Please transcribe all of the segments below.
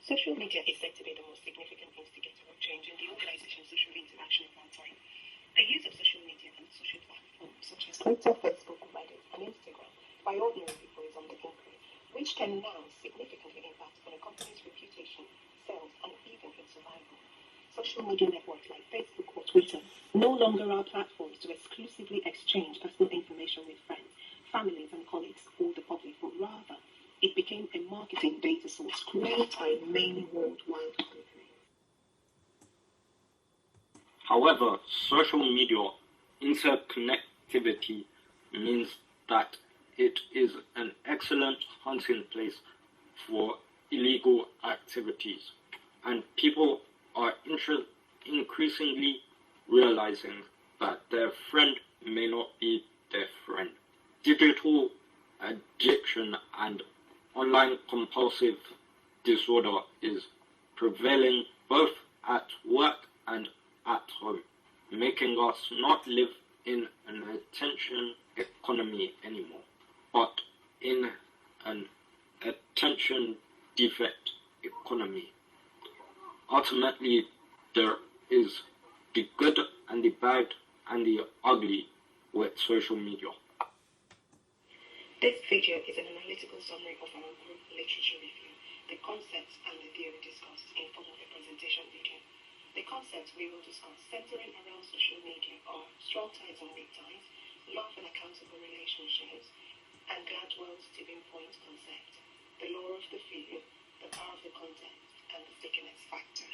Social media is said to be the most significant instigator of change in the organization's social interaction of our time. The use of social media and social platforms such as Twitter, Facebook, Reddit, and Instagram by ordinary people is on the increase, which can now significantly impact on a company's reputation, sales, and even its survival. Social media networks like Facebook or Twitter no longer are platforms to exclusively exchange personal information with friends, families, and colleagues or the public, but rather it became a marketing data source created by many worldwide companies. However, social media interconnectivity means that it is an excellent hunting place for illegal activities, and people are increasingly realizing that their friend may not be their friend. Digital addiction and online compulsive disorder is prevailing both at work and at home, making us not live in an attention economy anymore, but in an attention defect economy. Ultimately, there is the good and the bad and the ugly with social media. This video is an analytical summary of our group literature review, the concepts and the theory discussed in form of a presentation video. The concepts we will discuss centering around social media are strong ties and weak ties, love and accountable relationships, and Gladwell's tipping point concept, the law of the few, the power of the context, and the stickiness factor.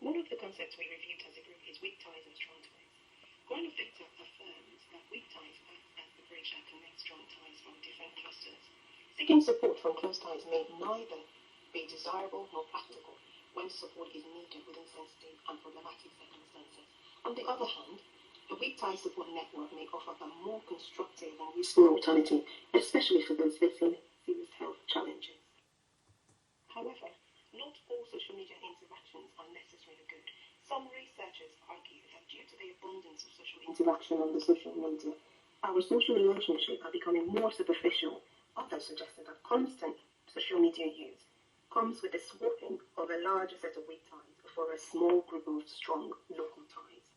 One of the concepts we reviewed as a group is weak ties and strong ties. Grant Victor affirms that weak ties act as the bridge that connects strong ties from different clusters. Seeking support from close ties may neither be desirable nor practical when support is needed within sensitive and problematic circumstances. On the other hand, a weak tie support network may offer a more constructive and useful alternative, especially for those facing serious health challenges. However, not all social media interactions are necessarily good. Some researchers argue that due to the abundance of social interaction on the social media, our social relationships are becoming more superficial. Others suggested that constant social media use comes with the swapping of a larger set of weak ties for a small group of strong local ties.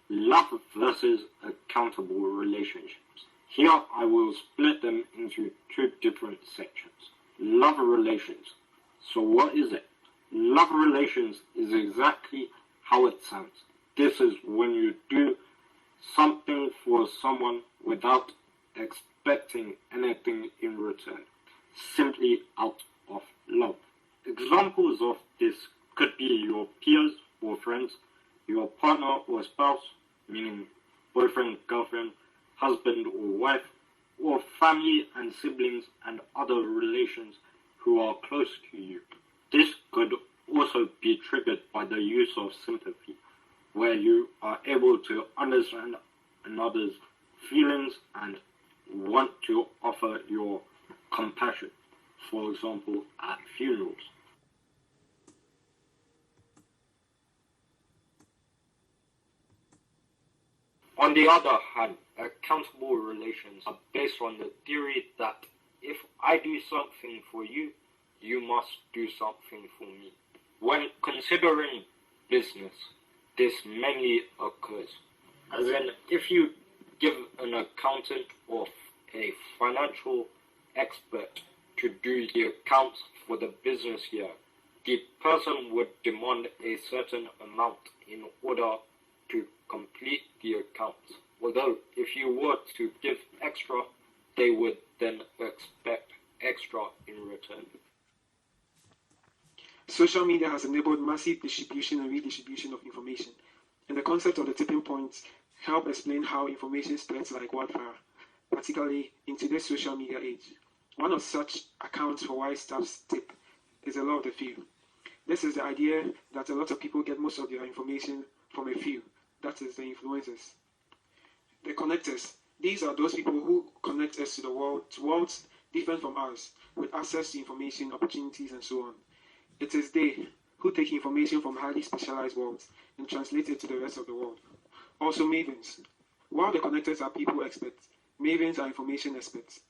Love versus accountable relationships. Here I will split them into two different sections. Love relations. So what is it? Love relations is exactly how it sounds. This is when you do something for someone without expecting anything in return, simply out of love. Examples of this could be your peers or friends, your partner or spouse, meaning boyfriend, girlfriend, husband or wife, or family and siblings and other relations who are close to you. This could also be triggered by the use of sympathy, where you are able to understand another's feelings and want to offer your compassion, for example, at funerals. On the other hand, accountable relations are based on the theory that if I do something for you, you must do something for me. When considering business, this mainly occurs. As in, if you give an accountant or a financial expert to do the accounts for the business year, the person would demand a certain amount in order to complete the accounts. Although, if you were to give extra, they would then expect extra in return. Social media has enabled massive distribution and redistribution of information, and the concept of the tipping point help explain how information spreads like wildfire, particularly in today's social media age. One of such accounts for why staffs tip is the law of the few. This is the idea that a lot of people get most of their information from a few, that is the influencers. The connectors, these are those people who connect us to the world, to worlds different from ours, with access to information, opportunities, and so on. It is they who take information from highly specialized worlds and translate it to the rest of the world. Also mavens. While the connectors are people experts, Mavens are information experts.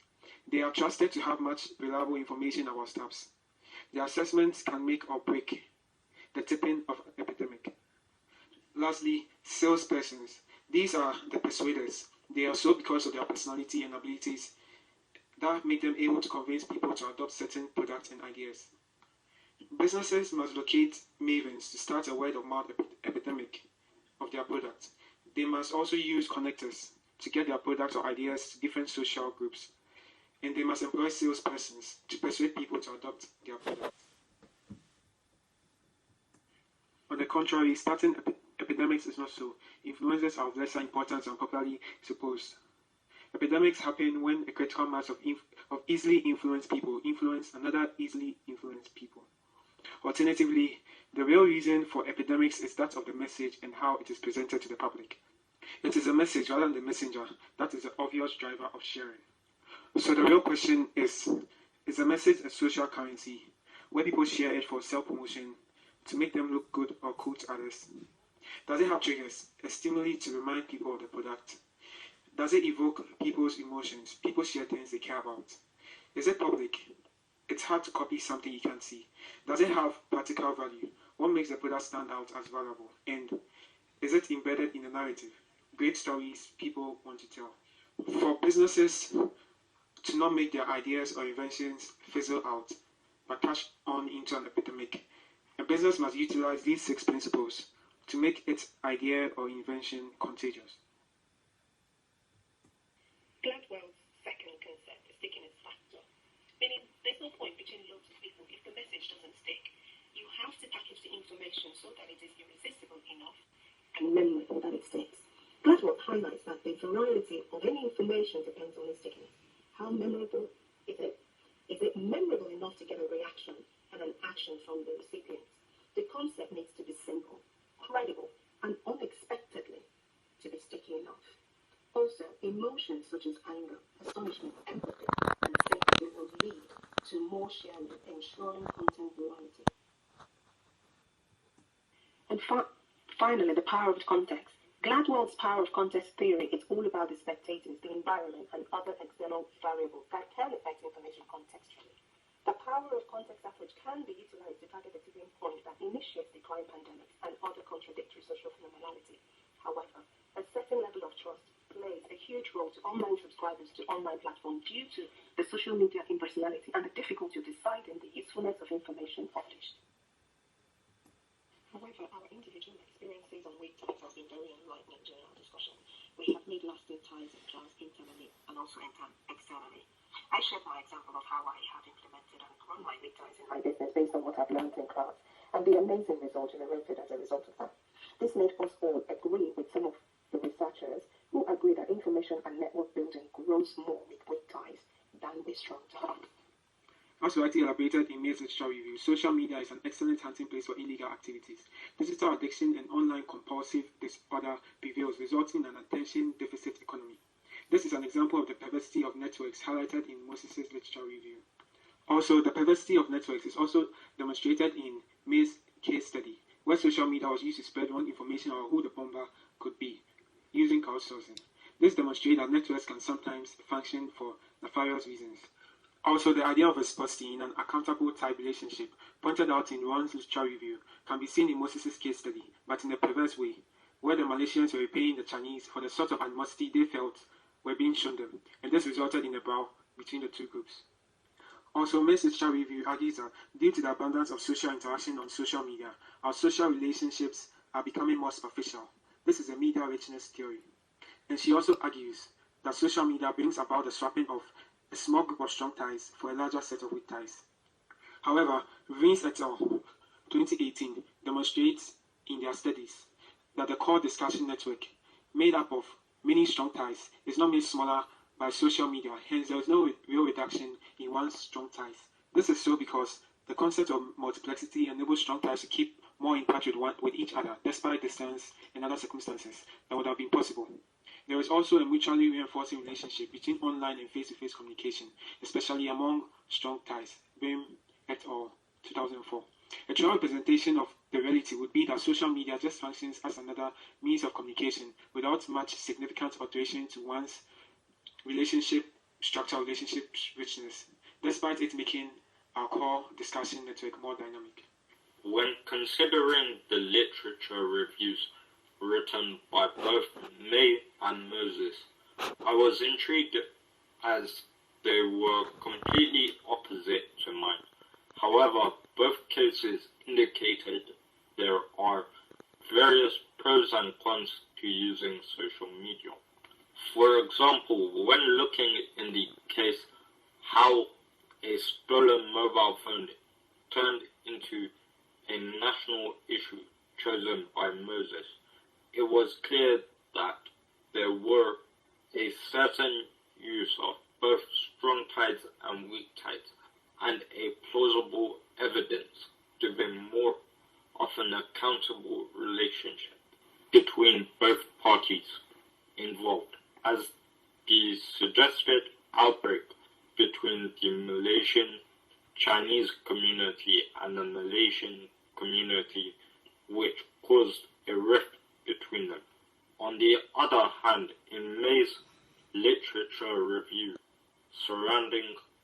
They are trusted to have much reliable information about staffs. Their assessments can make or break the tipping of an epidemic. Lastly, salespersons. These are the persuaders. They are so because of their personality and abilities that make them able to convince people to adopt certain products and ideas. Businesses must locate mavens to start a word of mouth epidemic of their products. They must also use connectors to get their products or ideas to different social groups. And they must employ salespersons to persuade people to adopt their products. On the contrary, starting epidemics is not so. Influencers are of lesser importance than popularly supposed. Epidemics happen when a critical mass of easily influenced people influence another easily influenced people. Alternatively, the real reason for epidemics is that of the message and how it is presented to the public. It is the message rather than the messenger that is the obvious driver of sharing. So the real question is the message a social currency where people share it for self-promotion to make them look good or cool to others? Does it have triggers, a stimuli to remind people of the product? Does it evoke people's emotions? People share things they care about. Is it public? It's hard to copy something you can't see. Does it have practical value? What makes the product stand out as valuable? And is it embedded in the narrative? Great stories people want to tell. For businesses to not make their ideas or inventions fizzle out, but catch on into an epidemic, a business must utilize these 6 principles to make its idea or invention contagious. Gladwell's second concept is stickiness factor, meaning there's no point between loads of people if the message doesn't stick. You have to package the information so that it is irresistible enough and memorable that it sticks. Gladwell highlights that the variety of any information depends on its stickiness. How memorable is it? Is it memorable enough to get a reaction and an action from the recipients? The concept needs to be simple, credible, and unexpectedly to be sticky enough. Also, emotions such as anger, astonishment, empathy, and sympathy will lead to more sharing, ensuring content variety. And finally, the power of context. Gladwell's power of context theory is all about the spectators, the environment, and other external variables that can affect information contextually. The power of context approach can be utilized to target the tipping point that initiates the crime pandemics and other contradictory social phenomenality. However, a certain level of trust plays a huge role to online subscribers to online platforms due to the social media impersonality and the difficulty of deciding the usefulness of information published. However, our individual experiences and weak ties have been very enlightening during our discussion. We have made lasting ties in class internally and also externally. I shared my example of how I have implemented and grown my weak ties in my business based on what I've learned in class and the amazing result generated as a result of that. This made us all agree with some of the researchers who agree that information and network building grows more with weak ties than with strong ties. As rightly elaborated in May's literature review, social media is an excellent hunting place for illegal activities. Digital addiction and online compulsive disorder prevails, resulting in an attention deficit economy. This is an example of the perversity of networks highlighted in Moses' literature review. Also, the perversity of networks is also demonstrated in May's case study, where social media was used to spread wrong information about who the bomber could be, using crowdsourcing. This demonstrates that networks can sometimes function for nefarious reasons. Also, the idea of reciprocity in an accountable type relationship, pointed out in Ron's literature review, can be seen in Moses' case study, but in a perverse way, where the Malaysians were repaying the Chinese for the sort of animosity they felt were being shown them, and this resulted in a brawl between the two groups. Also, May's literature review argues that due to the abundance of social interaction on social media, our social relationships are becoming more superficial. This is a media richness theory. And she also argues that social media brings about the swapping of a small group of strong ties for a larger set of weak ties. However, Vince et al. 2018 demonstrates in their studies that the core discussion network, made up of many strong ties, is not made smaller by social media, hence there is no real reduction in one's strong ties. This is so because the concept of multiplicity enables strong ties to keep more in touch with each other, despite distance and other circumstances that would have been possible. There is also a mutually reinforcing relationship between online and face-to-face communication, especially among strong ties. Bim et al. 2004. A true representation of the reality would be that social media just functions as another means of communication without much significant alteration to one's structural relationship richness, despite it making our core discussion network more dynamic. When considering the literature reviews written by both May and Moses, I was intrigued as they were completely opposite to mine. However, both cases indicated there are various pros and cons to using social media. For example, when looking in the case how a stolen mobile phone turned into a national issue chosen by Moses, it was clear that there were a certain use of both strong tides and weak tides, and a plausible evidence giving more of an accountable relationship between both parties involved, as the suggested outbreak between the Malaysian Chinese community and the Malaysian community, which caused a rift between them. On the other hand, in May's literature review surrounding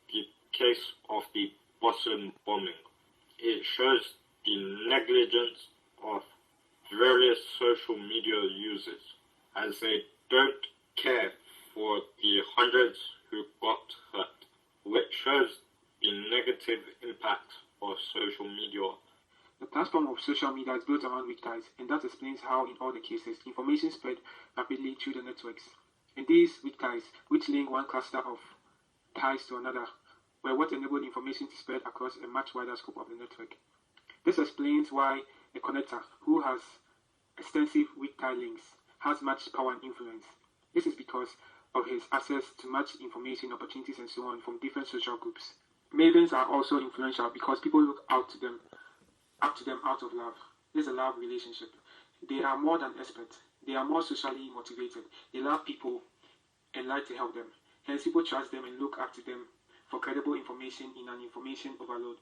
the case of the Boston bombing, it shows the negligence of various social media users, as they don't care for the hundreds who got hurt, which shows the negative impact of social media. The platform of social media is built around weak ties, and that explains how, in all the cases, information spread rapidly through the networks. And these weak ties, which link one cluster of ties to another, were what enabled information to spread across a much wider scope of the network. This explains why a connector who has extensive weak tie links has much power and influence. This is because of his access to much information, opportunities, and so on from different social groups. Mavens are also influential because people look up to them out of love. This is a love relationship. They are more than experts. They are more socially motivated. They love people and like to help them. Hence, people trust them and look up to them for credible information in an information overload.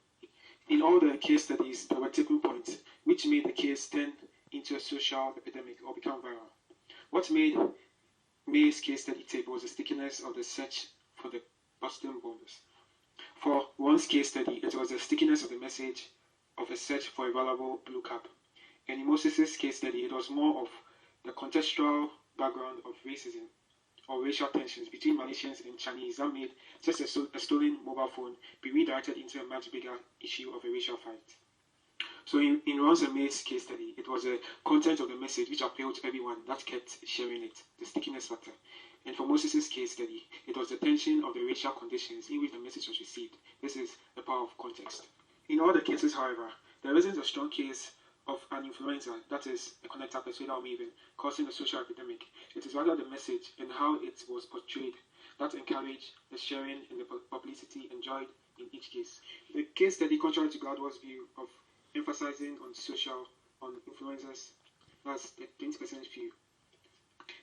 In all the case studies, there were tipping points which made the case turn into a social epidemic or become viral. What made May's case study tip was the stickiness of the search for the Boston bombers. For one's case study, it was the stickiness of the message of a search for a valuable blue cap. And in Moses' case study, it was more of the contextual background of racism or racial tensions between Malaysians and Chinese that made just a stolen mobile phone be redirected into a much bigger issue of a racial fight. So in Ron's and May's case study, it was the content of the message which appealed to everyone that kept sharing it, the stickiness factor. And for Moses' case study, it was the tension of the racial conditions in which the message was received. This is the power of context. In all the cases, however, there isn't a strong case of an influencer, that is, a connector, persuader, or maven, causing a social epidemic. It is rather the message and how it was portrayed that encouraged the sharing and the publicity enjoyed in each case. The case study, contrary to Gladwell's view of emphasizing on influencers, that's the 20% view.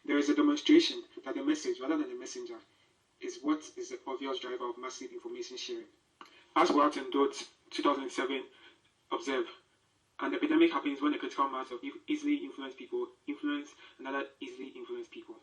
There is a demonstration that the message, rather than the messenger, is what is the obvious driver of massive information sharing. As Walt and Dodd 2007 observe, an epidemic happens when a critical mass of easily influenced people influence another easily influenced people.